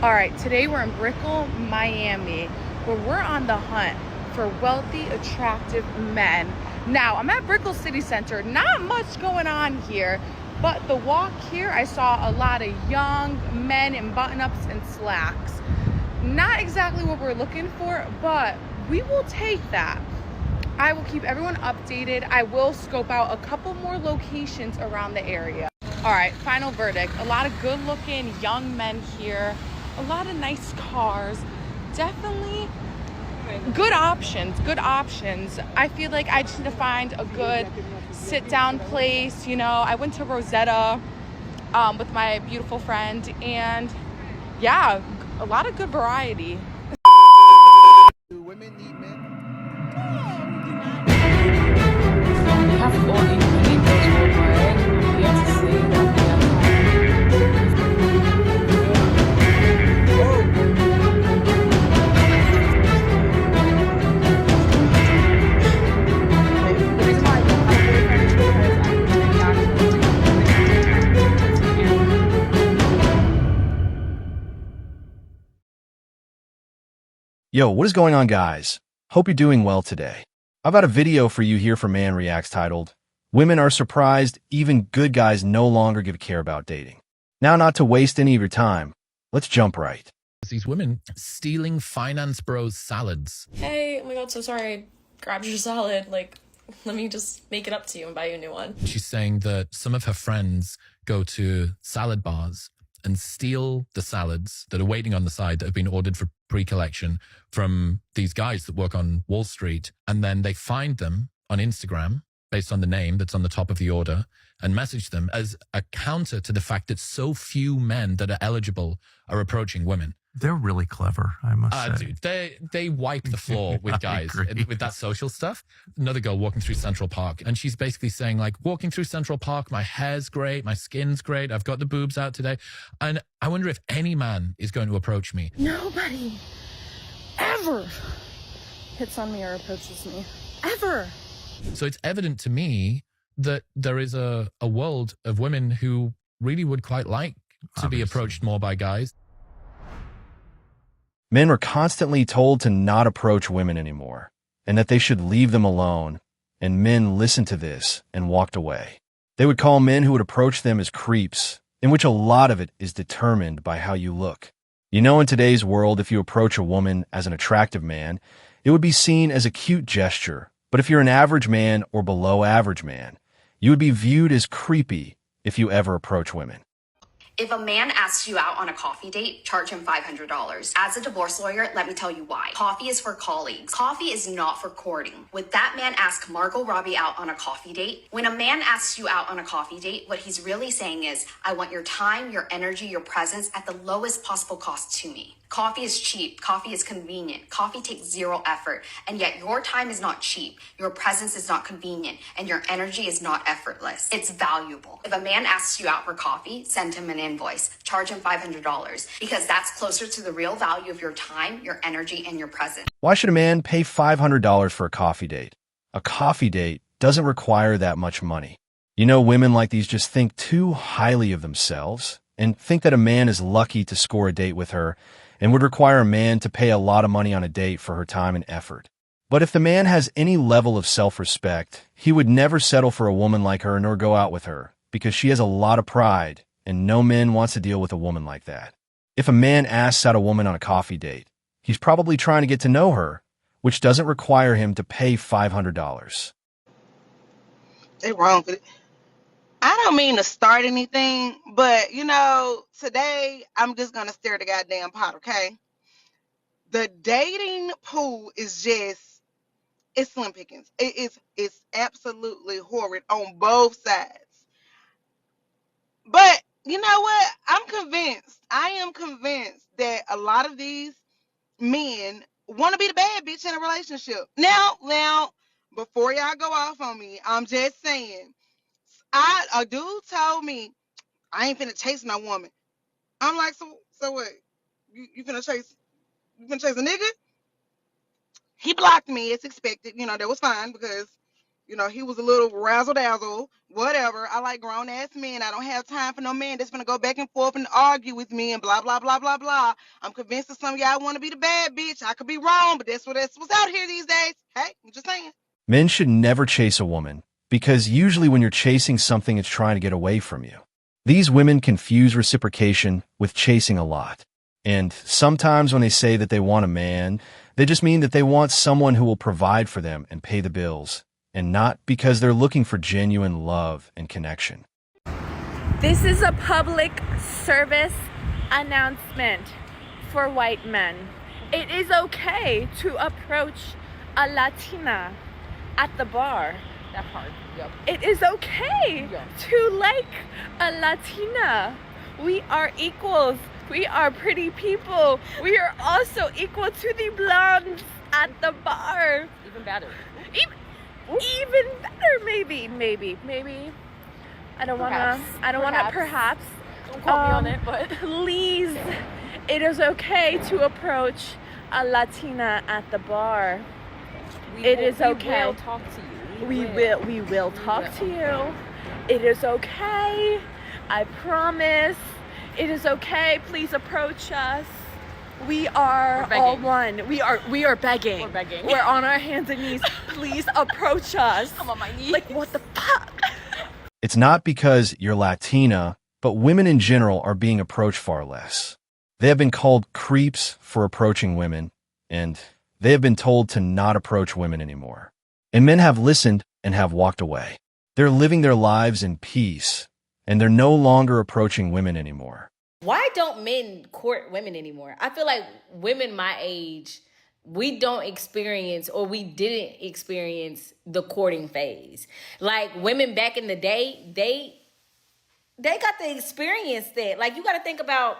All right, today we're in Brickell, Miami, where we're on the hunt for wealthy, attractive men. Now, I'm at Brickell City Center. Not much going on here, but the walk here, I saw a lot of young men in button-ups and slacks. Not exactly what we're looking for, but we will take that. I will keep everyone updated. I will scope out a couple more locations around the area. All right, final verdict. A lot of good-looking young men here. A lot of nice cars. Definitely good options. I feel like I just need to find a good sit-down place. You know, I went to Rosetta with my beautiful friend, and yeah, a lot of good variety. Do women need men? We have all individuals worldwide. I'm here to say that we are the reason why I don't have a boyfriend is because I need to be actual to Yo, what is going on, guys? Hope you're doing well today. I've got a video for you here for Man Reacts titled, Women Are Surprised Even Good Guys No Longer Give a Care About Dating. Now, not to waste any of your time, let's jump right. These women stealing Finance Bros salads. Hey, oh my god, so sorry I grabbed your salad. Like, let me just make it up to you and buy you a new one. She's saying that some of her friends go to salad bars and steal the salads that are waiting on the side that have been ordered for pre-collection from these guys that work on Wall Street. And then they find them on Instagram based on the name that's on the top of the order and message them as a counter to the fact that so few men that are eligible are approaching women. They're really clever, I must say. Dude, they wipe the floor with guys with that social stuff. Another girl walking through Central Park, and she's basically saying, like, walking through Central Park, my hair's great, my skin's great, I've got the boobs out today. And I wonder if any man is going to approach me. Nobody ever hits on me or approaches me. Ever. So it's evident to me that there is a world of women who really would quite like to be approached more by guys. Men were constantly told to not approach women anymore, and that they should leave them alone, and men listened to this and walked away. They would call men who would approach them as creeps, in which a lot of it is determined by how you look. You know, in today's world, if you approach a woman as an attractive man, it would be seen as a cute gesture, but if you're an average man or below average man, you would be viewed as creepy if you ever approach women. If a man asks you out on a coffee date, charge him $500. As a divorce lawyer, let me tell you why. Coffee is for colleagues. Coffee is not for courting. Would that man ask Margot Robbie out on a coffee date? When a man asks you out on a coffee date, what he's really saying is, I want your time, your energy, your presence at the lowest possible cost to me. Coffee is cheap. Coffee is convenient. Coffee takes zero effort. And yet your time is not cheap. Your presence is not convenient. And your energy is not effortless. It's valuable. If a man asks you out for coffee, send him an invoice. Charge him $500 because that's closer to the real value of your time, your energy, and your presence. Why should a man pay $500 for a coffee date? A coffee date doesn't require that much money. You know, women like these just think too highly of themselves and think that a man is lucky to score a date with her and would require a man to pay a lot of money on a date for her time and effort. But if the man has any level of self-respect, he would never settle for a woman like her nor go out with her, because she has a lot of pride, and no man wants to deal with a woman like that. If a man asks out a woman on a coffee date, he's probably trying to get to know her, which doesn't require him to pay $500. They wrong for it. I don't mean to start anything, but you know, today I'm just gonna stir the goddamn pot, okay? The dating pool is it's slim pickings. It's absolutely horrid on both sides. But you know what? I am convinced that a lot of these men want to be the bad bitch in a relationship. Now, before y'all go off on me, I'm just saying. A dude told me I ain't finna chase no woman. I'm like, so what? You finna chase a nigga? He blocked me as expected. You know, that was fine because You know, he was a little razzle dazzle, whatever. I like grown ass men. I don't have time for no man that's gonna go back and forth and argue with me and blah blah blah blah blah. I'm convinced that some of y'all want to be the bad bitch. I could be wrong, but that's what's out here these days. Hey, I'm just saying. Men should never chase a woman because usually when you're chasing something, it's trying to get away from you. These women confuse reciprocation with chasing a lot. And sometimes when they say that they want a man, they just mean that they want someone who will provide for them and pay the bills, and not because they're looking for genuine love and connection. This is a public service announcement for white men. It is okay to approach a Latina at the bar. That part. Yep. It is okay to like a Latina. We are equals. We are pretty people. We are also equal to the blondes at the bar. Even better. Even better, maybe. I don't wanna. Perhaps. Don't quote me on it, but please, it is okay to approach a Latina at the bar. It is okay. We will talk to you. We will talk to you. It is okay. I promise. It is okay. Please approach us. We are all one. We are begging. We're begging. We're on our hands and knees. Please approach us. I'm on my knees. Like, what the fuck? It's not because you're Latina, but women in general are being approached far less. They have been called creeps for approaching women, and they have been told to not approach women anymore. And men have listened and have walked away. They're living their lives in peace, and they're no longer approaching women anymore. Why don't men court women anymore? I feel like women my age, we don't experience, or we didn't experience, the courting phase. Like women back in the day, they got to experience that. Like you got to think about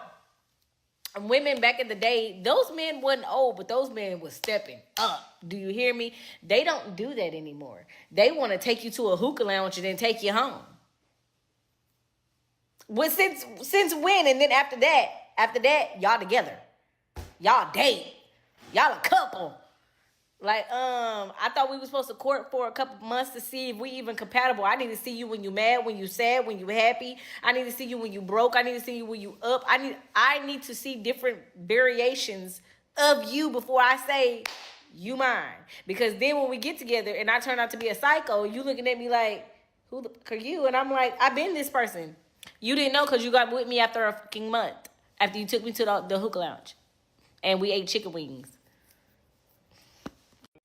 women back in the day. Those men wasn't old, but those men was stepping up. Do you hear me? They don't do that anymore. They want to take you to a hookah lounge and then take you home. Well, since when? And then after that, y'all together. Y'all date. Y'all a couple. Like, I thought we were supposed to court for a couple months to see if we even compatible. I need to see you when you mad, when you sad, when you happy. I need to see you when you broke. I need to see you when you up. I need to see different variations of you before I say you mine. Because then when we get together and I turn out to be a psycho, you looking at me like, who the fuck are you? And I'm like, I've been this person. You didn't know because you got with me after a fucking month. After you took me to the hookah lounge. And we ate chicken wings.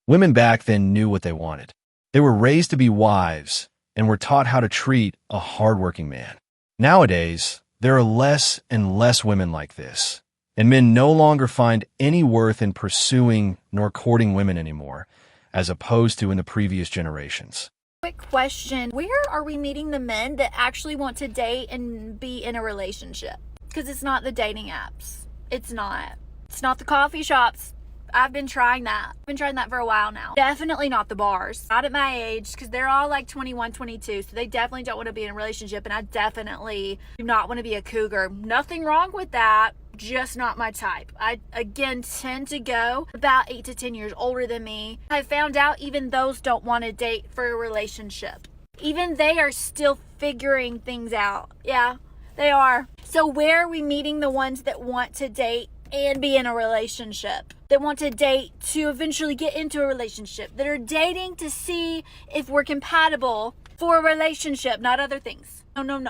Women back then knew what they wanted. They were raised to be wives and were taught how to treat a hardworking man. Nowadays, there are less and less women like this, and men no longer find any worth in pursuing nor courting women anymore, as opposed to in the previous generations. Quick question. Where are we meeting the men that actually want to date and be in a relationship? Because it's not the dating apps. It's not the coffee shops. I've been trying that. I've been trying that for a while now. Definitely not the bars. Not at my age, because they're all like 21, 22. So they definitely don't want to be in a relationship. And I definitely do not want to be a cougar. Nothing wrong with that. Just not my type. I, again, tend to go about 8 to 10 years older than me. I found out even those don't want to date for a relationship. Even they are still figuring things out. Yeah, they are. So where are we meeting the ones that want to date and be in a relationship? That want to date to eventually get into a relationship. That are dating to see if we're compatible for a relationship, not other things. No.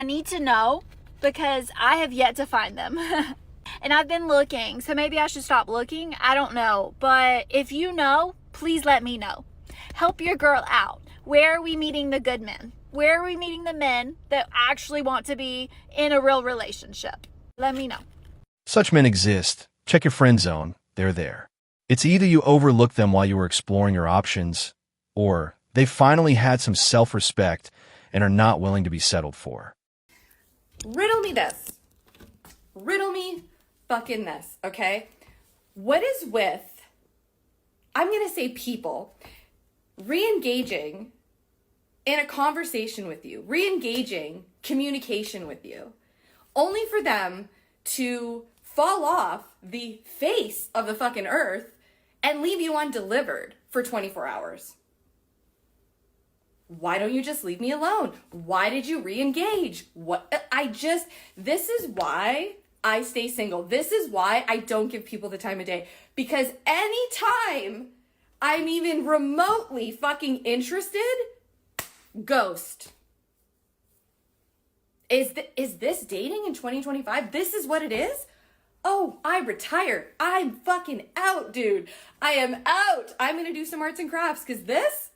I need to know because I have yet to find them. And I've been looking, so maybe I should stop looking. I don't know. But if you know, please let me know. Help your girl out. Where are we meeting the good men? Where are we meeting the men that actually want to be in a real relationship? Let me know. Such men exist. Check your friend zone. They're there. It's either you overlooked them while you were exploring your options, or they finally had some self-respect and are not willing to be settled for. Riddle me this. Riddle me fucking this, okay? What is with, I'm going to say people, re-engaging in a conversation with you, re-engaging communication with you, only for them to fall off the face of the fucking earth and leave you undelivered for 24 hours? Why don't you just leave me alone? Why did you re-engage? This is why I stay single. This is why I don't give people the time of day. Because anytime I'm even remotely fucking interested, ghost. Is this dating in 2025? This is what it is? Oh, I retire. I'm fucking out, dude. I am out. I'm gonna do some arts and crafts because this?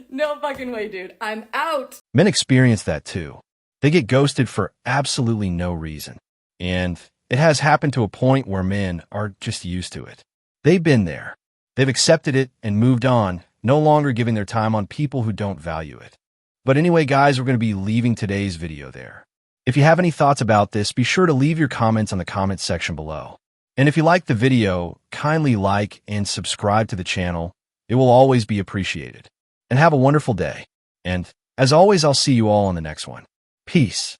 No fucking way, dude. I'm out. Men experience that too. They get ghosted for absolutely no reason. And it has happened to a point where men are just used to it. They've been there. They've accepted it and moved on, no longer giving their time on people who don't value it. But anyway, guys, we're going to be leaving today's video there. If you have any thoughts about this, be sure to leave your comments on the comments section below. And if you liked the video, kindly like and subscribe to the channel. It will always be appreciated. And have a wonderful day. And as always, I'll see you all on the next one. Peace.